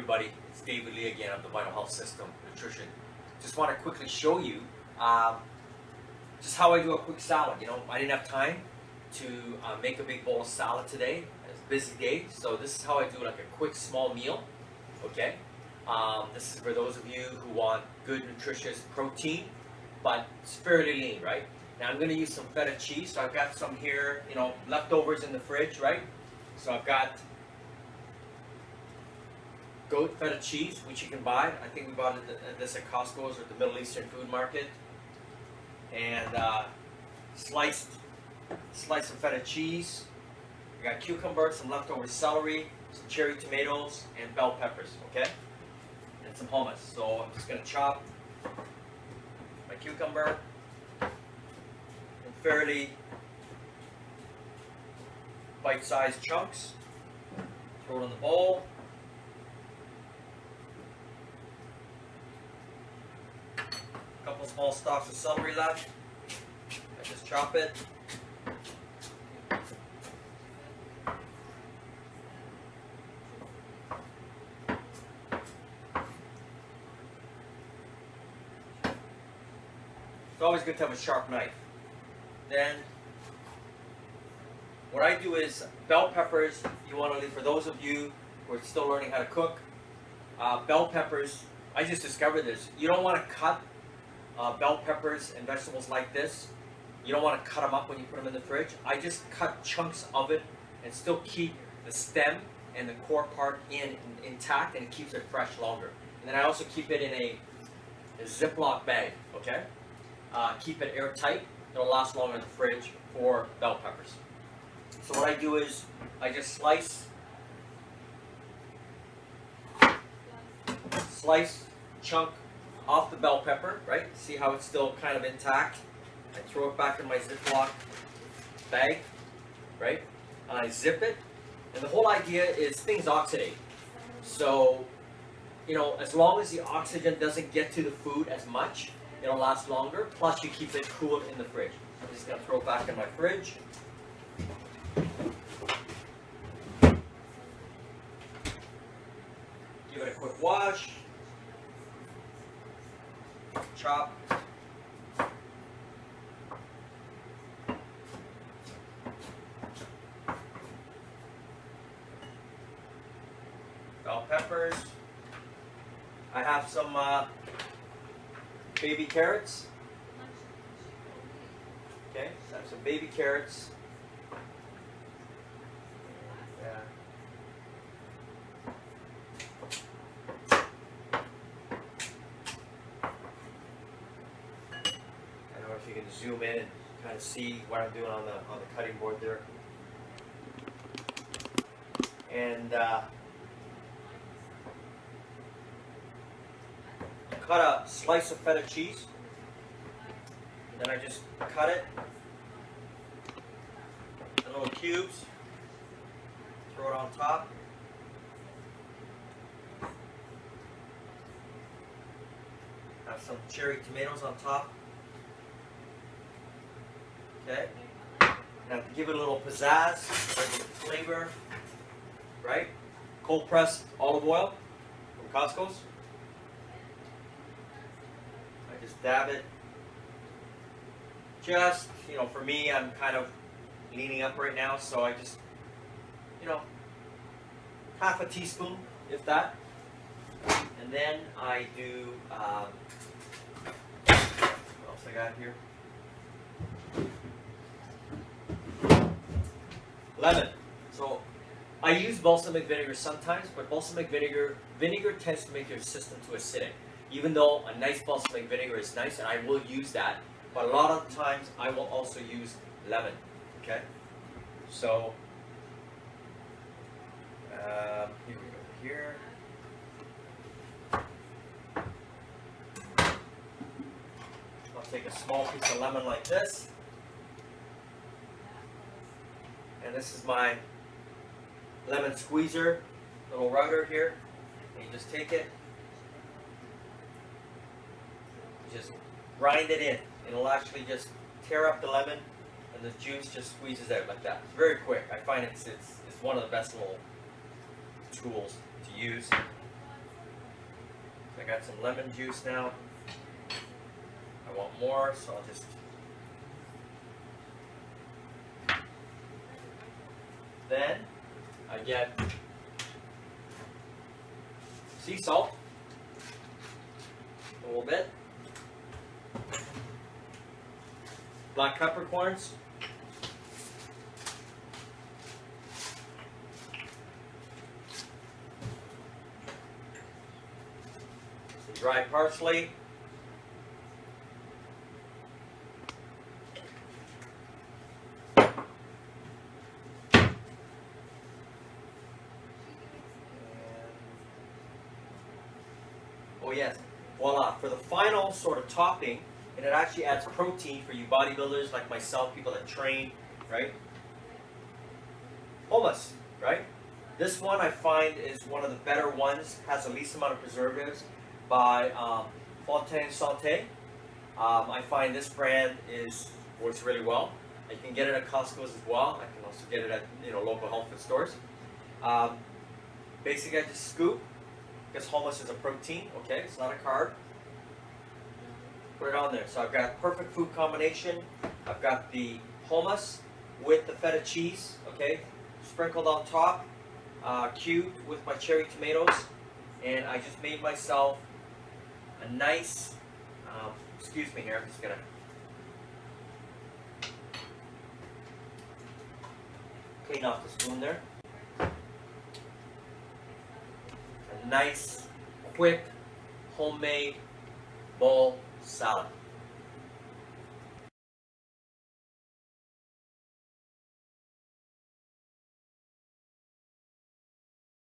everybody, it's David Lee again of the Vital Health System Nutrition. Just want to quickly show you just how I do a quick salad. You know, I didn't have time to make a big bowl of salad today. It's a busy day, so this is how I do like a quick small meal. Okay, this is for those of you who want good nutritious protein, but it's fairly lean, right? Now I'm going to use some feta cheese. So I've got some here, you know, leftovers in the fridge, right? So I've got goat feta cheese, which you can buy. I think we bought this at Costco's or the Middle Eastern food market. And slice of feta cheese. I got cucumber, some leftover celery, some cherry tomatoes, and bell peppers, okay? And some hummus. So I'm just going to chop my cucumber in fairly bite-sized chunks. Throw it in the bowl. Couple small stalks of celery left. I just chop it. It's always good to have a sharp knife. Then what I do is bell peppers. You want to leave, for those of you who are still learning how to cook, bell peppers. I just discovered this. You don't want to cut bell peppers and vegetables like this. You don't want to cut them up when you put them in the fridge. I just cut chunks of it and still keep the stem and the core part intact, and it keeps it fresh longer. And then I also keep it in a Ziploc bag, okay? Keep it airtight. It'll last longer in the fridge for bell peppers. So what I do is I just slice chunk off the bell pepper, right? See how it's still kind of intact? I throw it back in my Ziploc bag, right? And I zip it. And the whole idea is things oxidate. So, you know, as long as the oxygen doesn't get to the food as much, it'll last longer. Plus, you keep it cool in the fridge. I'm just going to throw it back in my fridge. Give it a quick wash. Chop. Bell peppers. I have some baby carrots. Okay, so I have some baby carrots. Yeah. I don't know if you can zoom in and kind of see what I'm doing on the cutting board there. And cut a slice of feta cheese. And then I just cut it in little cubes. Throw it on top. Have some cherry tomatoes on top. Okay. Now to give it a little pizzazz, flavor, right? Cold pressed olive oil from Costco's. I just dab it. Just, you know, for me, I'm kind of leaning up right now, so I just, you know, half a teaspoon, if that. And then I do, what else I got here? Lemon. So I use balsamic vinegar sometimes, but balsamic vinegar tends to make your system too acidic. Even though a nice balsamic vinegar is nice, and I will use that, but a lot of times I will also use lemon. Okay, so here we go. Here, I'll take a small piece of lemon like this, and this is my lemon squeezer, little router here. And you just take it, just grind it in. It'll actually just tear up the lemon, and the juice just squeezes out like that. It's very quick. I find it's one of the best little tools to use. got some lemon juice now. I want more, so I'll just. Then I get sea salt, a little bit, black peppercorns, some dry parsley, oh yes, voila. For the final sort of topping, and it actually adds protein for you bodybuilders like myself, people that train, right? Hummus, right? This one I find is one of the better ones, has the least amount of preservatives by Fontaine Santé. I find this brand works really well. You can get it at Costco's as well. I can also get it at local health food stores. Basically, I just scoop, because hummus is a protein, okay? It's not a carb. Put it on there. So I've got perfect food combination. I've got the hummus with the feta cheese, okay? Sprinkled on top, cubed with my cherry tomatoes. And I just made myself a nice, excuse me here, I'm just gonna. Clean off the spoon there. A nice, quick, homemade bowl salad.